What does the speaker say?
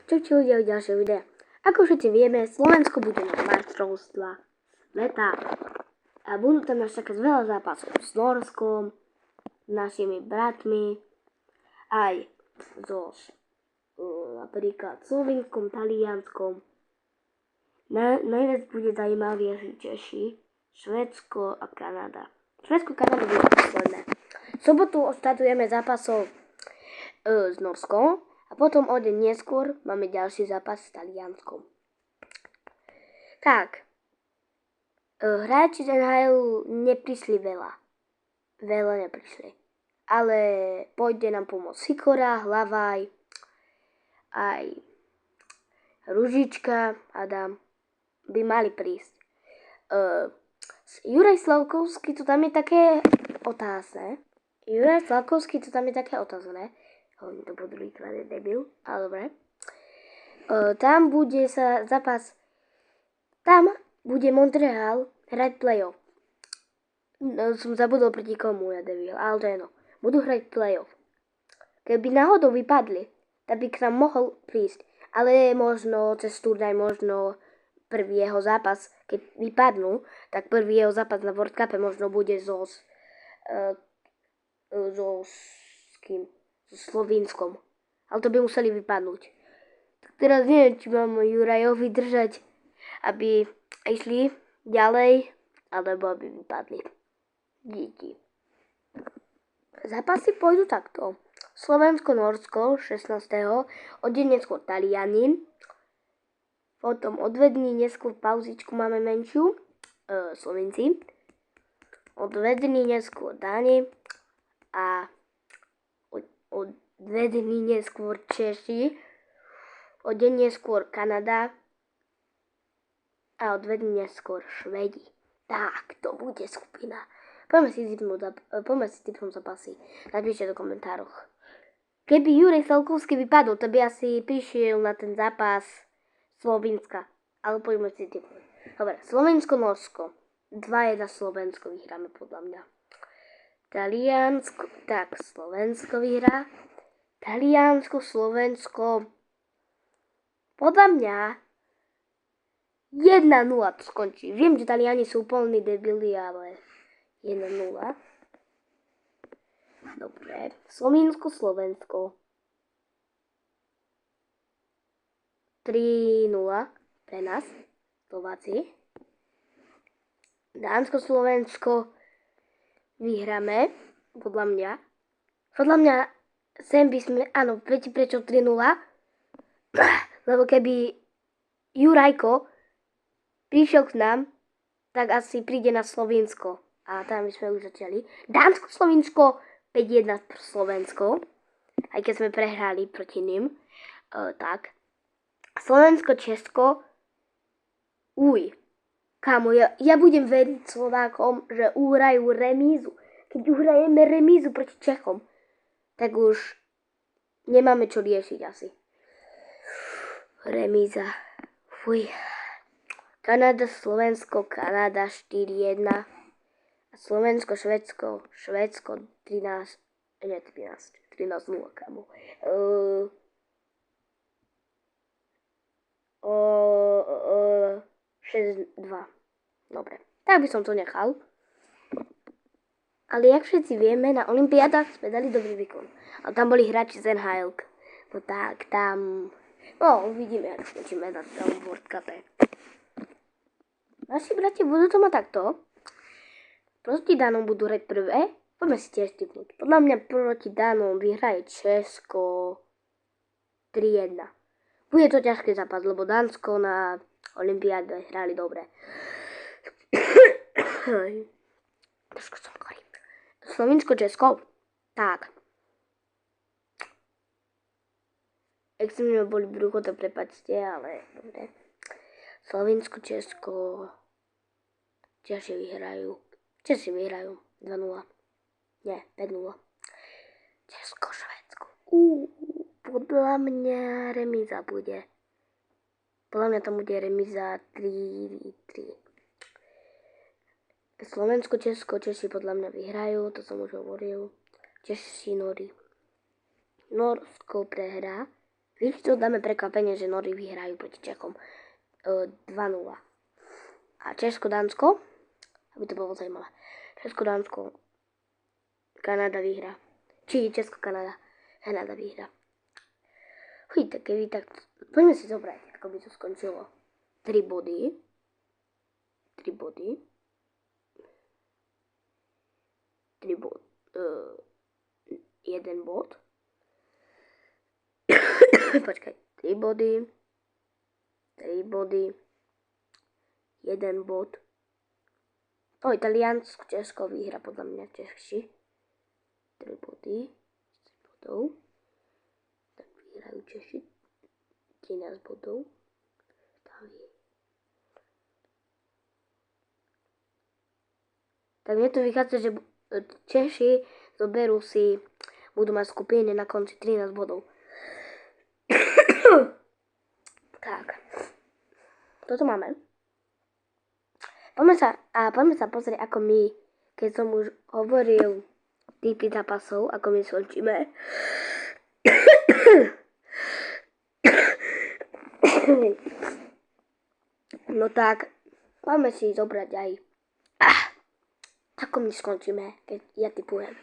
Čaute ľudia v ďalšie videa. Ako všetci vieme, Slovensko bude na majstrovstvá sveta. A budú tam nás čakať veľa zápasov s Norskom, našimi bratmi, aj so napríklad Slovinskom, Talianskom. Najviac bude zaujímavejší Češi, Švédsko a Kanada. Švédsko a Kanada bude posledné. V sobotu odštartujeme zápasov s Norskom. A potom o deň neskôr máme ďalší zápas s Talianskom. Tak, hráči z NHL neprišli veľa. Veľa neprišli. Ale pôjde nám pomôcť Sikora, Hlavaj, aj Ružička, Adam, by mali prísť. Juraj Slavkovský, to tam je také otázne. To po druhýkrát je debil, ale dobre. Tam bude sa zápas, tam bude Montreal hrať playoff. Som zabudol proti komu, ja debil, ale to je no. Budú hrať playoff. Keby náhodou vypadli, tak by k nám mohol prísť. Ale možno cez turnaj, možno prvý jeho zápas, keď vypadnú, tak prvý jeho zápas na World Cupe možno bude so Slovinskom. Ale to by museli vypadnúť. Tak teraz neviem, či mám Jurajovi držať, aby išli ďalej, alebo aby vypadli. Díky. Zápasy pôjdu takto. Slovensko-Norsko 16. O deň neskôr Taliani. Potom o 2 dní neskôr pauzičku máme menšiu. Slovenci. O 2 dní neskôr Dáni. A o 2 dní neskôr Češi, o deň neskôr Kanada a o 2 dní neskôr Švedi. Tak, to bude skupina. Poďme si tipnúť zápasy. Napíšte do komentároch. Keby Juraj Slavkovský vypadol, to by asi prišiel na ten zápas Slovinska. Ale poďme si tipnúť. Dobre, Slovensko-Norsko. 2-1 Slovensko vyhráme podľa mňa. Taliansko, tak Slovensko vyhrá. Taliansko, Slovensko. Podľa mňa 1-0 to skončí. Viem, že Taliani sú úplní debili, ale 1-0. Dobre. Slovinsko, Slovensko. 3-0 pre nás. Slováci. Dánsko, Slovensko. Vyhráme, podľa mňa. Sem by sme, áno, viete prečo 3-0? Lebo keby Jurajko prišiel k nám, tak asi príde na Slovinsko. A tam by sme už začali. Dánsko, Slovinsko, 5-1 Slovensko. Aj keď sme prehrali proti ním. Tak. Slovensko, Česko. Kámo, ja budem veriť Slovákom, že uhrajú remízu. Keď uhrajeme remízu proti Čechom, tak už nemáme čo riešiť asi. Remíza. Fuj. Kanada, Slovensko, Kanada 4-1. A Slovensko, Švédsko 13. Nie, 13-0, kámo. 6-2. Dobre, tak by som to nechal. Ale jak všetci vieme, na olympiádach sme dali dobrý výkon. A tam boli hráči z NHL. No tak, tam... No, uvidíme, jak skončíme na tom World Cupe. Naši bratia budú to mať takto. Proti Dánom budú hrať prvé. Poďme si tiež tipnúť. Podľa mňa proti Dánom vyhraje Česko 3-1. Bude to ťažký zápas, lebo Dánsko na olympiáde hrali dobre. Trošku som chorý. Slovinsko, Česko. Tak. Ak som mi boli brucho, to prepačte, ale dobre. Slovinsko, Česko. Češi vyhrajú 2-0. Nie, 5-0. Česko, Švédsko. Podľa mňa remíza bude. Podľa mňa tam bude remíza 3-3. Slovensko, Česko, Češi podľa mňa vyhrajú, to som už hovoril. Češi, Norsko prehrá. Isto dáme prekvapenie, že Nory vyhrajú proti Čechom 2-0. A Česko-Dánsko, aby to bolo zaujímavé. Česko-Dánsko, Kanada vyhrá. Či Česko-Kanada, Kanada vyhrá. Chuj, keby tak... Poďme si zobrať, ako by to skončilo. 3 body. 3 body. 3 bod. 1 bod. Počkaj. 3 body. 3 body. 1 bod. Taliansko, Česko vyhra podľa mňa Češi. 3 body. 10 bodov. Tak vyhrajú Češi. 13 bodov. Tak mne to vychádza, že Češi zoberú si, budú mať skupiny na konci 13 bodov. Tak. Toto máme. Poďme sa pozrieť, ako my, keď som už hovoril typy zápasov, ako my skončíme. No tak, poďme si zobrať aj ako my skončíme, keď ja typujem.